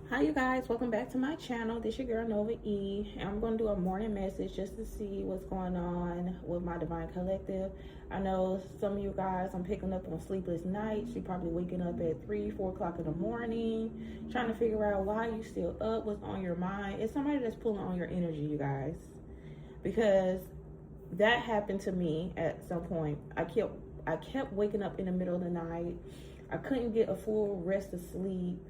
Hi you guys, welcome back to my channel. This your girl Nova.E, and I'm going to do a morning message just to see what's going on with my divine collective. I know some of you guys, I'm picking up on sleepless nights. You're probably waking up at 3-4 o'clock in the morning trying to figure out why you still up, what's on your mind. It's somebody that's pulling on your energy, you guys, because that happened to me at some point. I kept waking up in the middle of the night. I couldn't get a full rest of sleep.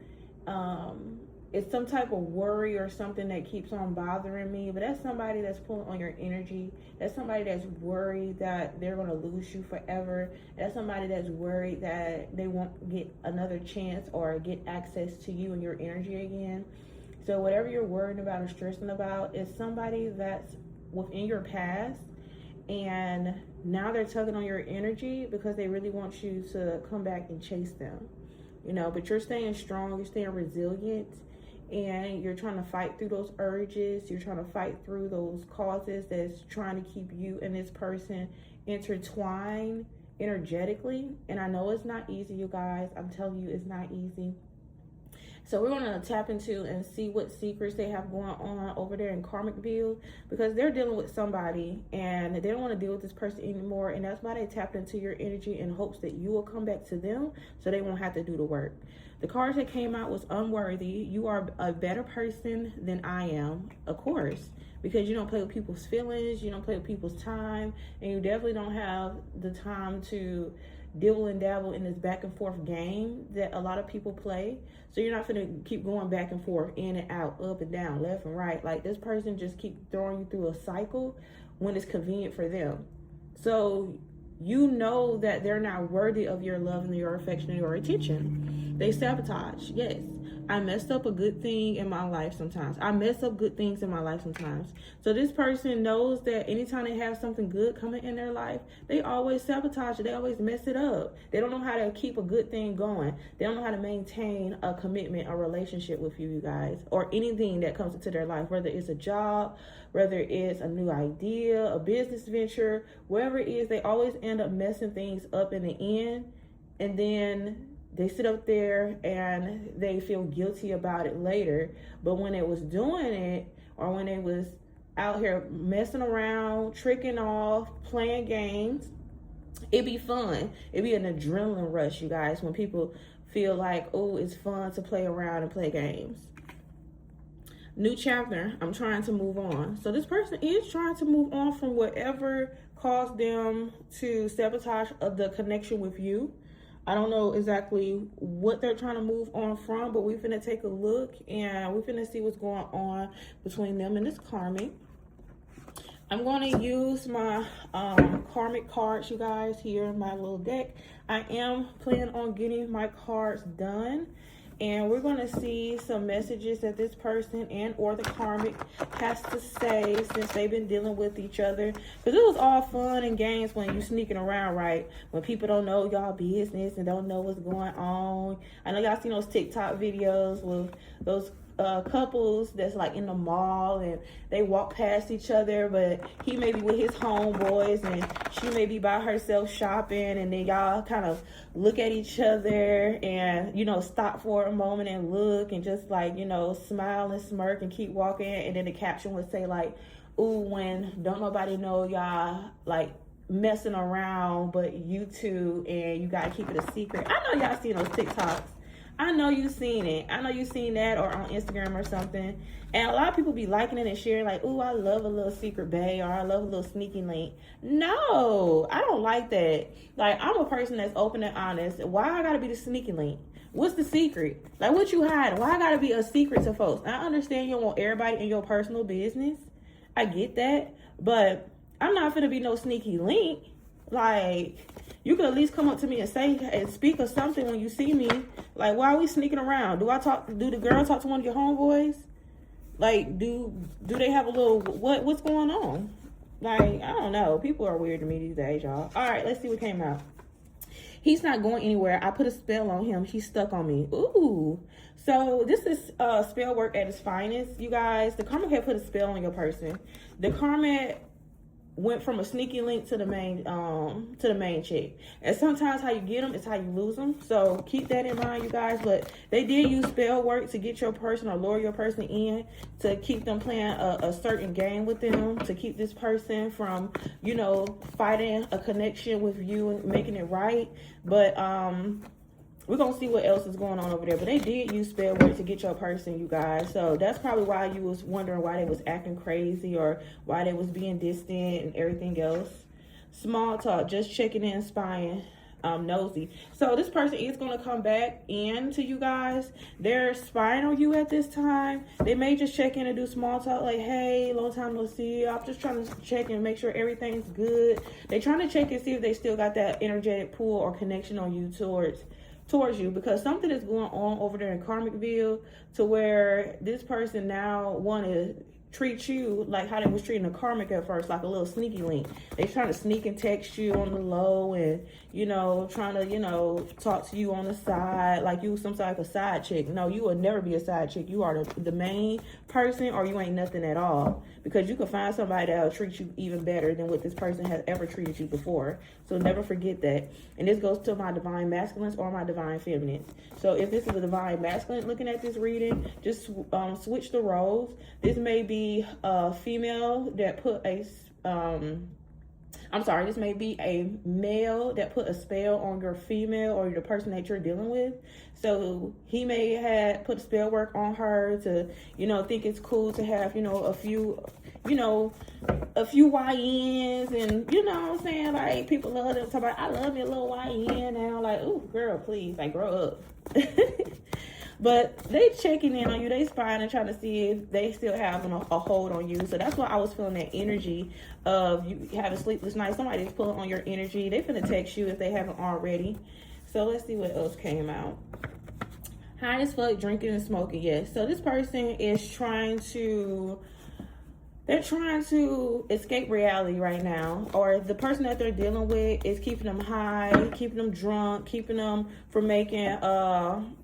It's some type of worry or something that keeps on bothering me, but that's somebody that's pulling on your energy. That's somebody that's worried that they're going to lose you forever. That's somebody that's worried that they won't get another chance or get access to you and your energy again. So whatever you're worrying about or stressing about is somebody that's within your past, and now they're tugging on your energy because they really want you to come back and chase them. But you're staying strong, you're staying resilient, and you're trying to fight through those urges. You're trying to fight through those causes that's trying to keep you and this person intertwined energetically. And I know it's not easy, you guys. I'm telling you, it's not easy. So we're going to tap into and see what secrets they have going on over there in Karmicville, because they're dealing with somebody and they don't want to deal with this person anymore. And that's why they tapped into your energy in hopes that you will come back to them so they won't have to do the work. The cards that came out was unworthy. You are a better person than I am, of course, because you don't play with people's feelings, you don't play with people's time, and you definitely don't have the time to dibble and dabble in this back and forth game that a lot of people play. So you're not gonna keep going back and forth, in and out, up and down, left and right. Like, this person just keep throwing you through a cycle when it's convenient for them. So you know that they're not worthy of your love and your affection and your attention. They sabotage. Yes, I messed up a good thing in my life sometimes. I mess up good things in my life sometimes. So this person knows that anytime they have something good coming in their life, they always sabotage it. They always mess it up. They don't know how to keep a good thing going. They don't know how to maintain a commitment, a relationship with you guys, or anything that comes into their life, whether it's a job, whether it's a new idea, a business venture, wherever it is. They always end up messing things up in the end, and then they sit up there and they feel guilty about it later. But when it was doing it, or when it was out here messing around, tricking off, playing games, it'd be fun. It'd be an adrenaline rush, you guys, when people feel like, oh, it's fun to play around and play games. New chapter, I'm trying to move on. So this person is trying to move on from whatever caused them to sabotage the connection with you. I don't know exactly what they're trying to move on from, but we're finna take a look and we're finna see what's going on between them and this karmic. I'm going to use my karmic cards, you guys, here in my little deck. I am planning on getting my cards done, and we're going to see some messages that this person and or the karmic has to say, since they've been dealing with each other. Because it was all fun and games when you sneaking around, right? When people don't know y'all business and don't know what's going on. I know y'all seen those TikTok videos with those couples that's like in the mall, and they walk past each other, but he may be with his homeboys and she may be by herself shopping, and then y'all kind of look at each other and stop for a moment and look and just like smile and smirk and keep walking, and then the caption would say like, ooh, when don't nobody know y'all like messing around but you two, and you gotta keep it a secret. I know y'all seen those TikToks. I know you've seen it. I know you've seen that, or on Instagram or something. And a lot of people be liking it and sharing like, ooh, I love a little secret bae, or I love a little sneaky link. No, I don't like that. Like, I'm a person that's open and honest. Why I gotta be the sneaky link? What's the secret? Like, what you hiding? Why I gotta be a secret to folks? I understand you don't want everybody in your personal business. I get that. But I'm not finna be no sneaky link. Like, you could at least come up to me and say and speak or something when you see me. Like, why are we sneaking around? Do the girl talk to one of your homeboys? Like, do they have a little, what's going on? Like, I don't know. People are weird to me these days, y'all. All right, let's see what came out. He's not going anywhere. I put a spell on him. He's stuck on me. Ooh. So this is spell work at its finest, you guys. The karmic had put a spell on your person. The karmic went from a sneaky link to the main chick. And sometimes how you get them is how you lose them. So keep that in mind, you guys. But they did use spell work to get your person or lure your person in, to keep them playing a certain game with them, to keep this person from, you know, fighting a connection with you and making it right. But we're going to see what else is going on over there. But they did use spell work to get your person, you guys. So that's probably why you was wondering why they was acting crazy or why they was being distant and everything else. Small talk, just checking in, spying, nosy. So this person is going to come back in to you guys. They're spying on you at this time. They may just check in and do small talk like, hey, long time no see. I'm just trying to check and make sure everything's good. They're trying to check and see if they still got that energetic pull or connection on you towards you, because something is going on over there in Karmicville to where this person now want to treat you like how they was treating a Karmic at first, like a little sneaky link. They trying to sneak and text you on the low and, you know, trying to, you know, talk to you on the side like you some type of side chick. No, you will never be a side chick. You are the main person, or you ain't nothing at all, because you can find somebody that'll treat you even better than what this person has ever treated you before. So never forget that. And this goes to my divine masculines or my divine feminines. So if this is a divine masculine looking at this reading, just switch the roles. This may be a female that put a this may be a male that put a spell on your female or the person that you're dealing with. So he may have put spell work on her to, you know, think it's cool to have, you know, a few YNs, and you know what I'm saying, like people love them. Talk about, I love me a little YN now, like, ooh, girl, please, like, grow up. But they checking in on you, they spying and trying to see if they still have a hold on you. So that's why I was feeling that energy of you having sleepless nights. Somebody's pulling on your energy. They finna text you if they haven't already. So let's see what else came out. High as fuck, drinking and smoking, yes. So this person is trying to escape reality right now, or the person that they're dealing with is keeping them high, keeping them drunk, keeping them from making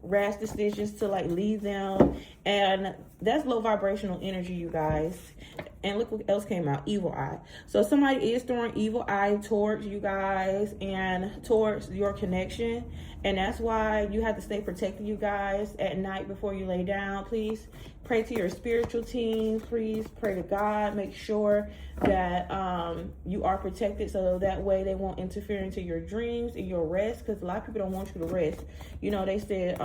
rash decisions to like leave them. And that's low vibrational energy, you guys. And look what else came out, evil eye. So somebody is throwing evil eye towards you guys and towards your connection. And that's why you have to stay protected, you guys, at night before you lay down. Please pray to your spiritual team. Please pray to God. Make sure that you are protected, so that way they won't interfere into your dreams and your rest, because a lot of people don't want you to rest. You know, they said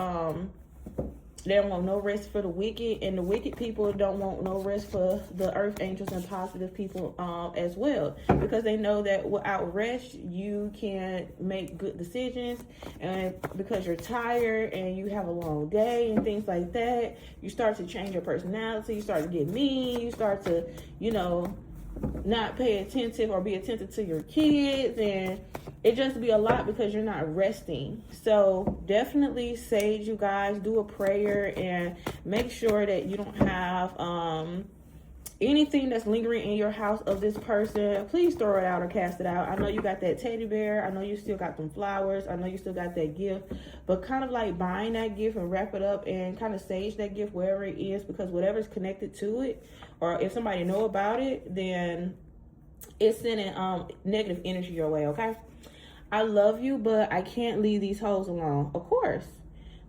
they don't want no rest for the wicked, and the wicked people don't want no rest for the earth angels and positive people as well, because they know that without rest you can't make good decisions, and because you're tired and you have a long day and things like that, you start to change your personality, you start to get mean, you start to, you know, not pay attentive or be attentive to your kids, and it just be a lot because you're not resting. So definitely sage, you guys, do a prayer and make sure that you don't have anything that's lingering in your house of this person. Please throw it out or cast it out. I know you got that teddy bear, I know you still got them flowers, I know you still got that gift, but kind of like buying that gift and wrap it up and kind of sage that gift wherever it is, because whatever's connected to it, or if somebody know about it, then it's sending negative energy your way. Okay, I love you, but I can't leave these hoes alone. Of course.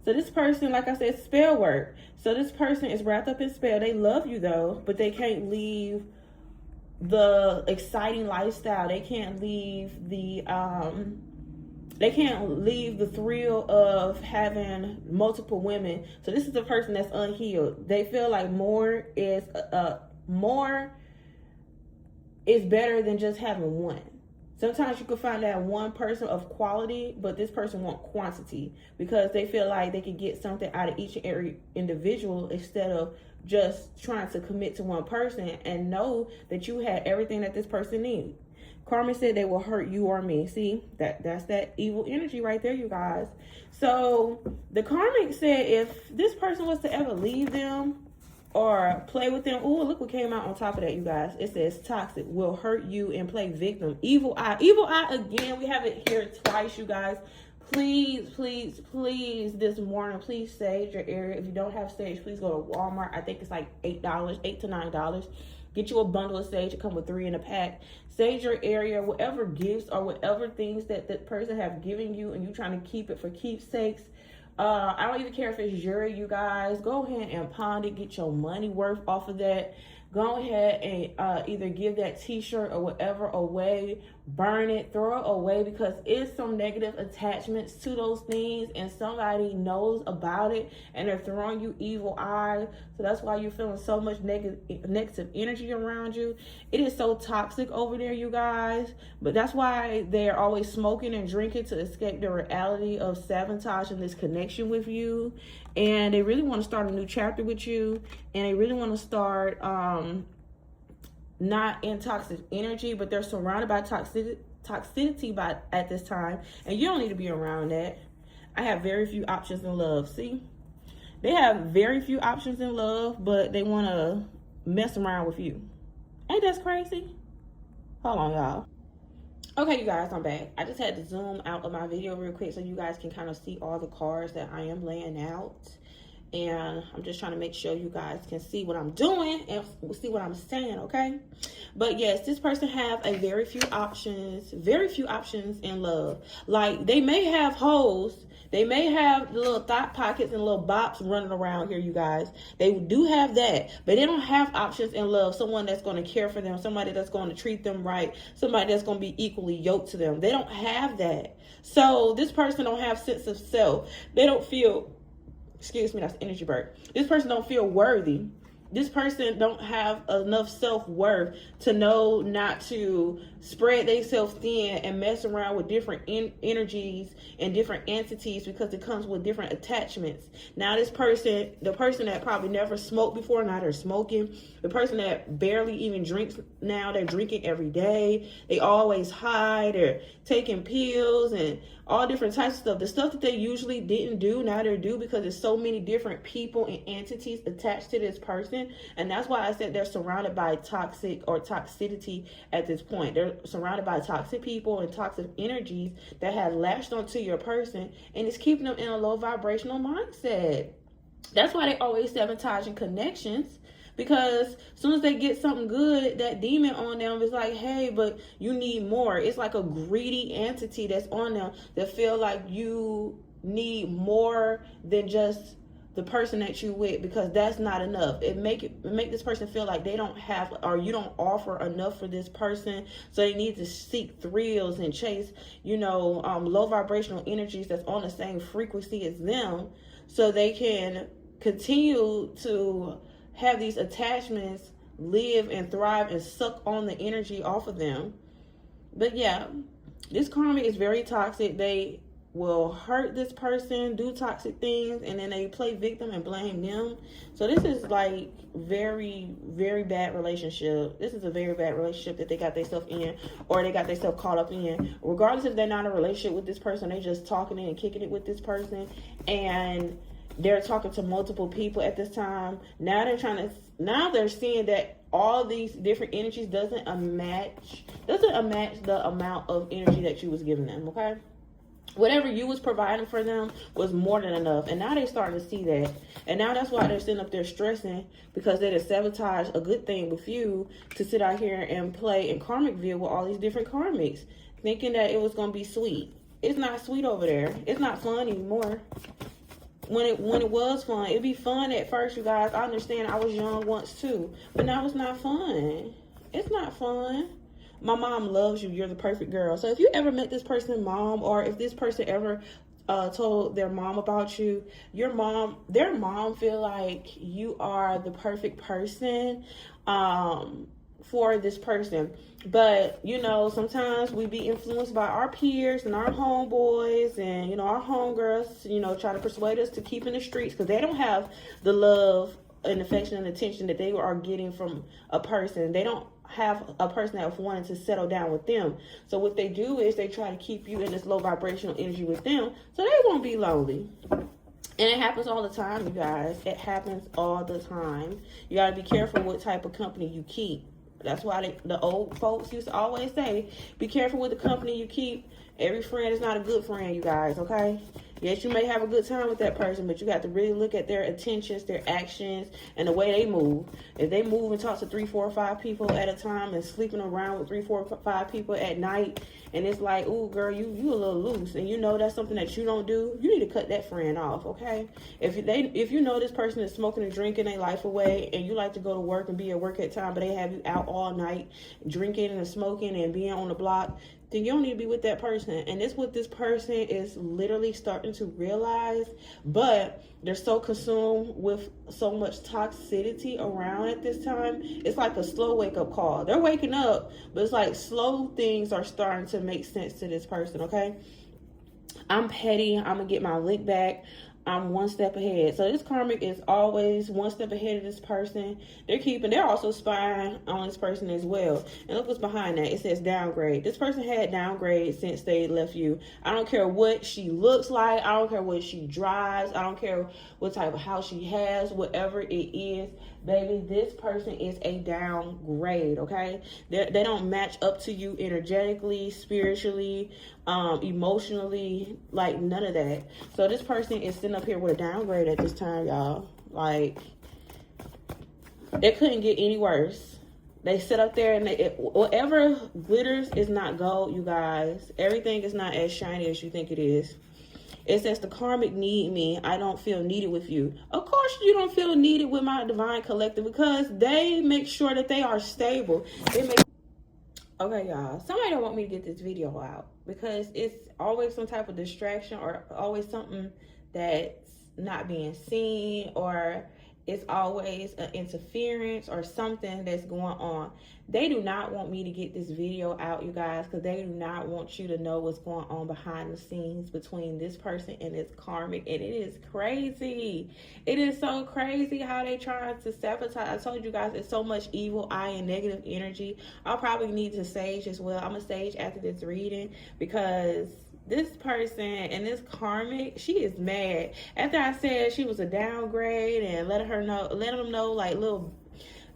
So this person, like I said, spell work. So this person is wrapped up in spell. They love you though, but they can't leave the exciting lifestyle. They can't leave the thrill of having multiple women. So this is a person that's unhealed. They feel like more is better than just having one. Sometimes you can find that one person of quality, but this person wants quantity, because they feel like they can get something out of each and every individual instead of just trying to commit to one person and know that you had everything that this person needs. Karma said they will hurt you or me. See, that's that evil energy right there, you guys. So the Karmic said if this person was to ever leave them or play with them, oh, look what came out on top of that, you guys. It says toxic, will hurt you and play victim. Evil eye again. We have it here twice, you guys. Please, please, please, this morning, please sage your area. If you don't have sage, please go to Walmart. I think it's like $8 to $9. Get you a bundle of sage. It come with 3 in a pack. Sage your area, whatever gifts or whatever things that that person have given you, and you trying to keep it for keepsakes. I don't even care if it's jewelry, you guys. Go ahead and pawn it. Get your money worth off of that. Go ahead and either give that t-shirt or whatever away, burn it, throw it away, because it's some negative attachments to those things, and somebody knows about it and they're throwing you evil eyes. So that's why you're feeling so much negative energy around you. It is so toxic over there, you guys. But that's why they're always smoking and drinking, to escape the reality of sabotaging this connection with you. And they really want to start a new chapter with you, and they really want to start not in toxic energy, but they're surrounded by toxicity at this time, and you don't need to be around that. I have very few options in love. See, they have very few options in love, but they want to mess around with you. Ain't that crazy? Hold on, y'all. Okay, you guys, I'm back. I just had to zoom out of my video real quick so you guys can kind of see all the cards that I am laying out. And I'm just trying to make sure you guys can see what I'm doing and see what I'm saying, okay? But yes, this person have a very few options in love. Like, they may have hoes. They may have the little thought pockets and little bops running around here, you guys. They do have that, but they don't have options in love. Someone that's going to care for them, somebody that's going to treat them right, somebody that's going to be equally yoked to them. They don't have that. So this person don't have sense of self. They don't feel, excuse me, that's energy bird. This person don't feel worthy. This person don't have enough self-worth to know not to spread themselves thin and mess around with different energies and different entities, because it comes with different attachments. Now this person, the person that probably never smoked before, now they're smoking. The person that barely even drinks, now they're drinking every day. They always hide. They're taking pills and all different types of stuff. The stuff that they usually didn't do, now they do, because there's so many different people and entities attached to this person. And that's why I said they're surrounded by toxic or toxicity at this point. They're surrounded by toxic people and toxic energies that have latched onto your person, and it's keeping them in a low vibrational mindset. That's why they always sabotaging connections, because as soon as they get something good, that demon on them is like, hey, but you need more. It's like a greedy entity that's on them that feel like you need more than just the person that you with, because that's not enough. It make this person feel like they don't have, or you don't offer enough for this person, so they need to seek thrills and chase, low vibrational energies that's on the same frequency as them, so they can continue to have these attachments live and thrive and suck on the energy off of them. But yeah, this karmic is very toxic. They will hurt this person, do toxic things, and then they play victim and blame them. So this is like very, very bad relationship. This is a very bad relationship that they got themselves in, or they got themselves caught up in. Regardless if they're not in a relationship with this person, they just talking it and kicking it with this person, and they're talking to multiple people at this time. Now they're seeing that all these different energies doesn't match the amount of energy that you was giving them, okay? Whatever you was providing for them was more than enough. And now they're starting to see that. And now that's why they're sitting up there stressing, because they just sabotaged a good thing with you to sit out here and play in Karmicville with all these different karmics, thinking that it was going to be sweet. It's not sweet over there. It's not fun anymore. When it was fun, it'd be fun at first, you guys. I understand, I was young once too, but now it's not fun. It's not fun. My mom loves you. You're the perfect girl. So if you ever met this person's mom, or if this person ever told their mom about you, their mom feel like you are the perfect person for this person. But sometimes we be influenced by our peers and our homeboys and our homegirls, try to persuade us to keep in the streets, because they don't have the love and affection and attention that they are getting from a person. They don't have a person that's wanting to settle down with them. So what they do is they try to keep you in this low vibrational energy with them, so they won't be lonely. And it happens all the time, you guys. It happens all the time. You got to be careful what type of company you keep. That's why the old folks used to always say, be careful with the company you keep. Every friend is not a good friend, you guys, okay? Yes, you may have a good time with that person, but you got to really look at their intentions, their actions, and the way they move. If they move and talk to 3, 4, 5 people at a time and sleeping around with 3, 4, 5 people at night, and it's like, ooh, girl, you a little loose, and you know that's something that you don't do, you need to cut that friend off, okay? If you know this person is smoking and drinking their life away, and you like to go to work and be at work at time, but they have you out all night drinking and smoking and being on the block, then you don't need to be with that person. And it's what this person is literally starting to realize, but they're so consumed with so much toxicity around at this time. It's like a slow wake-up call. They're waking up, but it's like slow things are starting to make sense to this person, okay? I'm petty. I'm going to get my lick back. I'm one step ahead. So this karmic is always one step ahead of this person. They're also spying on this person as well. And look what's behind that. It says downgrade. This person had downgrade since they left you. I don't care what she looks like. I don't care what she drives. I don't care what type of house she has. Whatever it is, baby, this person is a downgrade, okay? They don't match up to you energetically, spiritually, emotionally, like none of that. So this person is sitting up here with a downgrade at this time, y'all. Like, it couldn't get any worse. They sit up there and whatever glitters is not gold, you guys. Everything is not as shiny as you think it is. It says the karmic need me. I don't feel needed with you. Of course you don't feel needed with my divine collective, because they make sure that they are stable. Okay, y'all. Somebody don't want me to get this video out because it's always some type of distraction, or always something that's not being seen, or it's always an interference or something that's going on. They do not want me to get this video out, you guys, because they do not want you to know what's going on behind the scenes between this person and this karmic. And it is crazy. It is so crazy how they try to sabotage. I told you guys, it's so much evil eye and negative energy. I'll probably need to sage as well. I'm going to sage after this reading, because this person and this karmic, she is mad. After I said she was a downgrade and let them know like little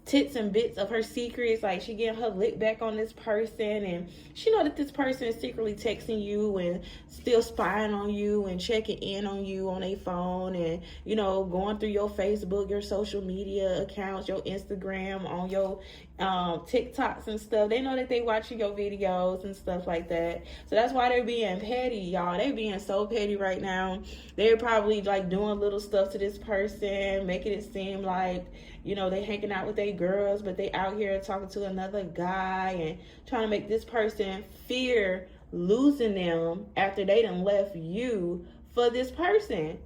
tits and bits of her secrets, like she getting her lick back on this person, and she know that this person is secretly texting you and still spying on you and checking in on you on a phone, and you know, going through your Facebook, your social media accounts, your Instagram, on your TikToks and stuff. They know that they watching your videos and stuff like that. So that's why they're being petty, y'all. They being so petty right now. They're probably like doing little stuff to this person, making it seem like, you know, they hanging out with their girls, but they out here talking to another guy and trying to make this person fear losing them after they done left you for this person.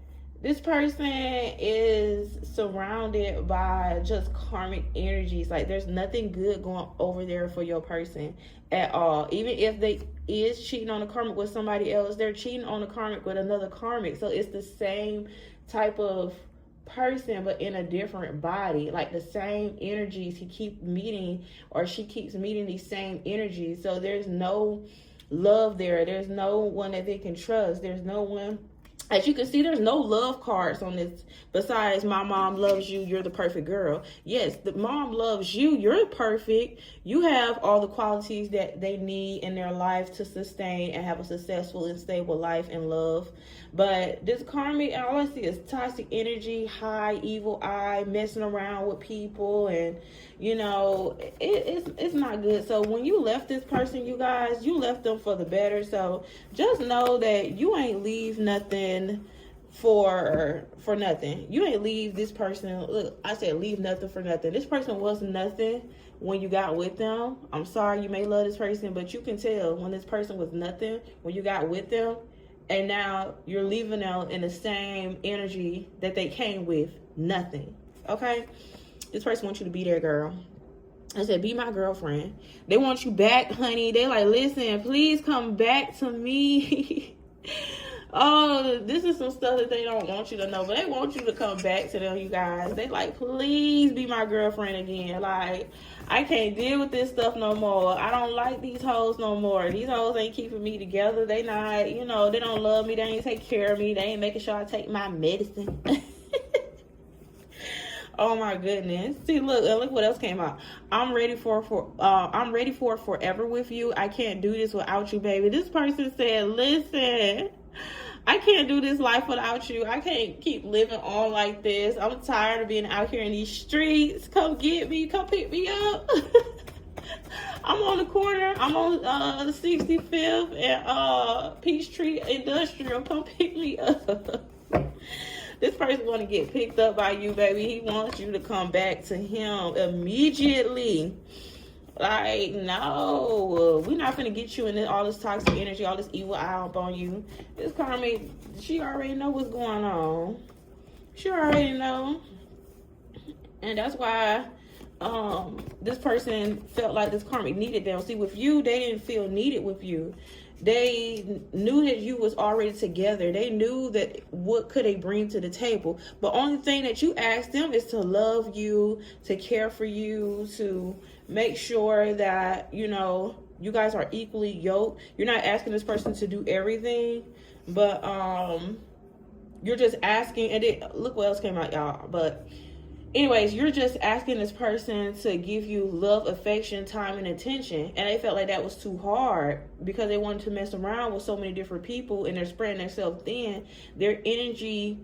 This person is surrounded by just karmic energies. Like, there's nothing good going over there for your person at all. Even if they is cheating on the karmic with somebody else, they're cheating on the karmic with another karmic. So it's the same type of person, but in a different body. Like, the same energies he keep meeting, or she keeps meeting these same energies. So there's no love there. There's no one that they can trust. There's no one. As you can see, there's no love cards on this besides my mom loves you, you're the perfect girl. Yes, the mom loves you, you're perfect. You have all the qualities that they need in their life to sustain and have a successful and stable life and love. But this karmic, all I see is toxic energy, high evil eye, messing around with people, and you know, it's not good. So when you left this person, you guys, you left them for the better. So just know that you ain't leave nothing for nothing. You ain't leave this person. Look, I said leave nothing for nothing. This person was nothing when you got with them. I'm sorry, you may love this person, but you can tell when this person was nothing when you got with them, and now you're leaving them in the same energy that they came with, nothing. Okay? This person wants you to be their girl. I said, be my girlfriend. They want you back, honey. They like, listen, please come back to me. Oh, this is some stuff that they don't want you to know, but they want you to come back to them, you guys. They like, please be my girlfriend again. Like, I can't deal with this stuff no more. I don't like these hoes no more. These hoes ain't keeping me together. They not, you know, they don't love me. They ain't take care of me. They ain't making sure I take my medicine. Oh my goodness. See, look what else came out. I'm ready for forever with you. I can't do this without you, baby. This person said, listen, I can't do this life without you. I can't keep living on like this. I'm tired of being out here in these streets. Come get me. Come pick me up. I'm on the corner. I'm on 65th and Peachtree Industrial. Come pick me up. This person want to get picked up by you, baby. He wants you to come back to him immediately. Like, no, we're not gonna get you in all this toxic energy, all this evil eye up on you. This karmic, she already know what's going on. She already know. And that's why this person felt like this karmic needed them. See, with you, they didn't feel needed with you. They knew that you was already together. They knew that what could they bring to the table. But only thing that you asked them is to love you, to care for you, to make sure that, you know, you guys are equally yoked. You're not asking this person to do everything, but you're just asking. And look what else came out, y'all. But anyways, you're just asking this person to give you love, affection, time, and attention. And they felt like that was too hard because they wanted to mess around with so many different people and they're spreading themselves thin. Their energy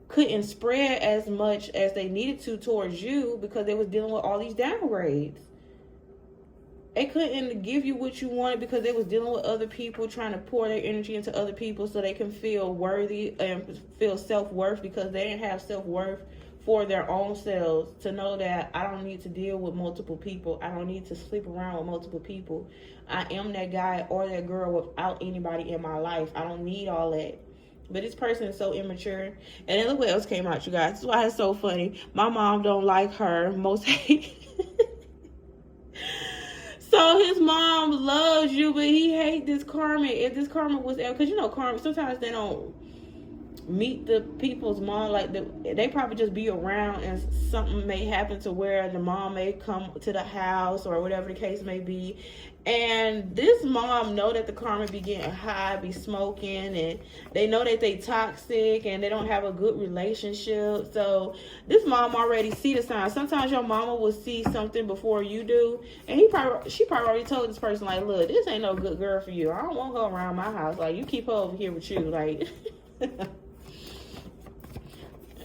couldn't spread as much as they needed to towards you because they was dealing with all these downgrades. They couldn't give you what you wanted because they was dealing with other people, trying to pour their energy into other people so they can feel worthy and feel self-worth, because they didn't have self-worth for their own selves, to know that I don't need to deal with multiple people. I don't need to sleep around with multiple people. I am that guy or that girl without anybody in my life. I don't need all that. But this person is so immature. And then look what else came out, you guys. That's why it's so funny. My mom don't like her. Most hate. So his mom loves you, but he hates this karmic. If this karmic was ever, because you know karmic, sometimes they don't meet the people's mom, like they probably just be around and something may happen to where the mom may come to the house or whatever the case may be, and this mom know that the karmic be getting high, be smoking, and they know that they toxic and they don't have a good relationship. So this mom already see the signs. Sometimes your mama will see something before you do, and she probably already told this person, like, look, this ain't no good girl for you. I don't want her around my house. Like, you keep her over here with you. Like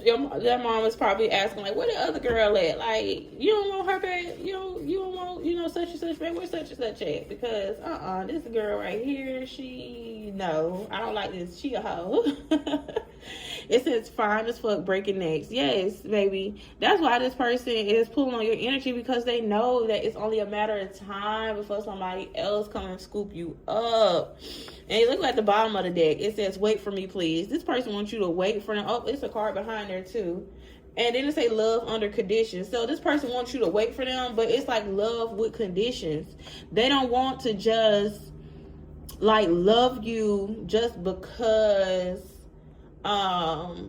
that mom is probably asking, like, where the other girl at? Like, you don't want her back? You don't want, you know, such and such back? Where's such and such at? Because this girl right here, no, I don't like this. She a hoe. It says fine as fuck, breaking necks. Yes, baby. That's why this person is pulling on your energy, because they know that it's only a matter of time before somebody else come and scoop you up. And you look at the bottom of the deck. It says, wait for me, please. This person wants you to wait for them. Oh, it's a card behind there, too. And then it say love under conditions. So this person wants you to wait for them, but it's like love with conditions. They don't want to just, like, love you just because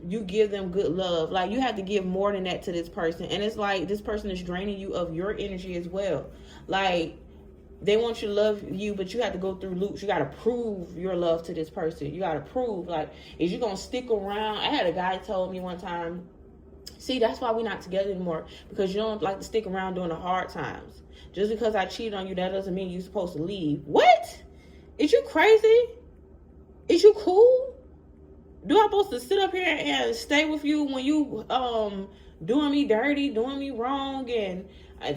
you give them good love. Like, you have to give more than that to this person. And it's like this person is draining you of your energy as well. Like, they want you to love you, but you have to go through loops. You got to prove your love to this person. You got to prove, like, is you going to stick around? I had a guy told me one time, see, that's why we're not together anymore, because you don't like to stick around during the hard times. Just because I cheated on you, that doesn't mean you're supposed to leave. What? Is you crazy? Is you cool? Do I supposed to sit up here and stay with you when you doing me dirty, doing me wrong, and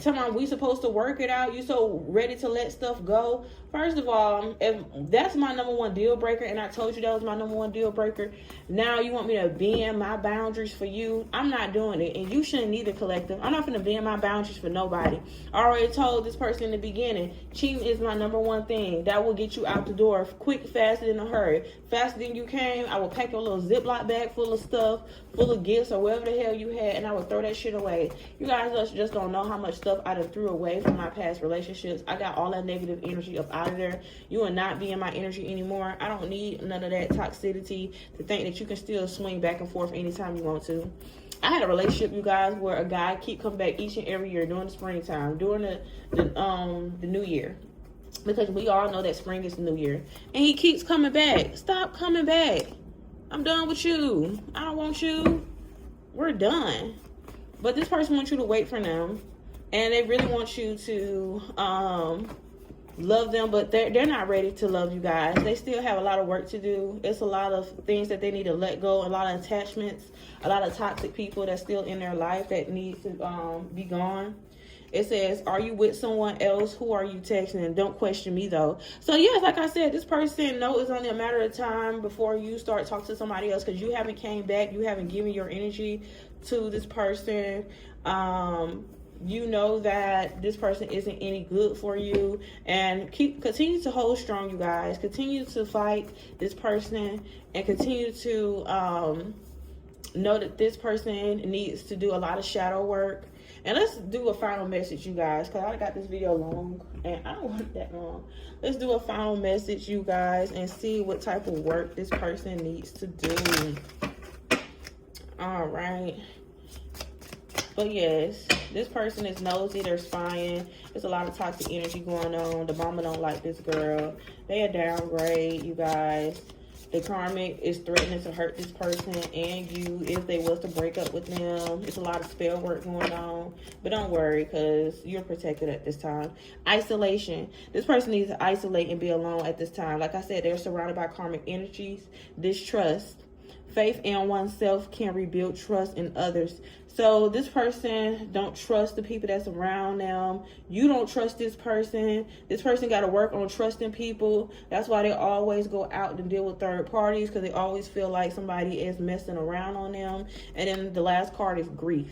tell me we supposed to work it out? You so ready to let stuff go? First of all, if that's my number one deal breaker, and I told you that was my number one deal breaker, now you want me to bend my boundaries for you? I'm not doing it, and you shouldn't either, collective. I'm not going to bend my boundaries for nobody. I already told this person in the beginning, cheating is my number one thing. That will get you out the door quick, faster than a hurry. Faster than you came, I will pack your little Ziploc bag full of stuff, full of gifts or whatever the hell you had, and I will throw that shit away. You guys just don't know how much stuff I done threw away from my past relationships. I got all that negative energy up out of there. You will not be in my energy anymore. I don't need none of that toxicity to think that you can still swing back and forth anytime you want to. I had a relationship, you guys, where a guy keep coming back each and every year during the springtime, during the new year, because we all know that spring is the new year, and he keeps coming back. Stop coming back. I'm done with you. I don't want you. We're done. But this person wants you to wait for them, and they really want you to love them, but they're not ready to love you guys. They still have a lot of work to do. It's a lot of things that they need to let go, a lot of attachments, a lot of toxic people that's still in their life that need to be gone. It says, are you with someone else? Who are you texting? And don't question me, though. So, yes, like I said, this person knows it's only a matter of time before you start talking to somebody else, because you haven't came back. You haven't given your energy to this person. You know that this person isn't any good for you, and continue to hold strong, you guys. Continue to fight this person, and continue to know that this person needs to do a lot of shadow work. And let's do a final message, you guys, because I got this video long and I don't want it that long. Let's do a final message, you guys, and see what type of work this person needs to do. All right. But yes, this person is nosy, they're spying. There's a lot of toxic energy going on. The mama don't like this girl. They are downgrade, you guys. The karmic is threatening to hurt this person and you if they was to break up with them. It's a lot of spell work going on. But don't worry, because you're protected at this time. Isolation. This person needs to isolate and be alone at this time. Like I said, they're surrounded by karmic energies. Distrust. Faith in oneself can rebuild trust in others. So this person don't trust the people that's around them. You don't trust this person. This person got to work on trusting people. That's why they always go out and deal with third parties, because they always feel like somebody is messing around on them. And then the last card is grief.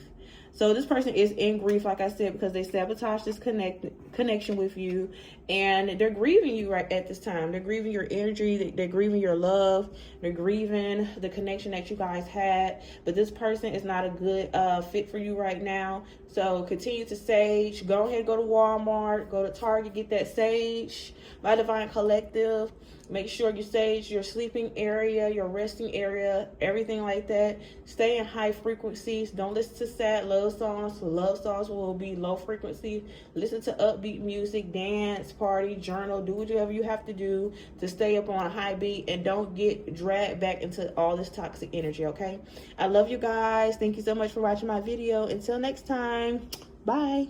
So this person is in grief, like I said, because they sabotaged this connection with you, and they're grieving you right at this time. They're grieving your energy. They're grieving your love. They're grieving the connection that you guys had. But this person is not a good fit for you right now. So continue to sage. Go ahead, go to Walmart, go to Target, get that sage by Divine Collective. Make sure you sage your sleeping area, your resting area, everything like that. Stay in high frequencies. Don't listen to sad love songs. Love songs will be low frequency. Listen to upbeat music, dance, party, journal. Do whatever you have to do to stay up on a high beat, and don't get dragged back into all this toxic energy, okay? I love you guys. Thank you so much for watching my video. Until next time, bye.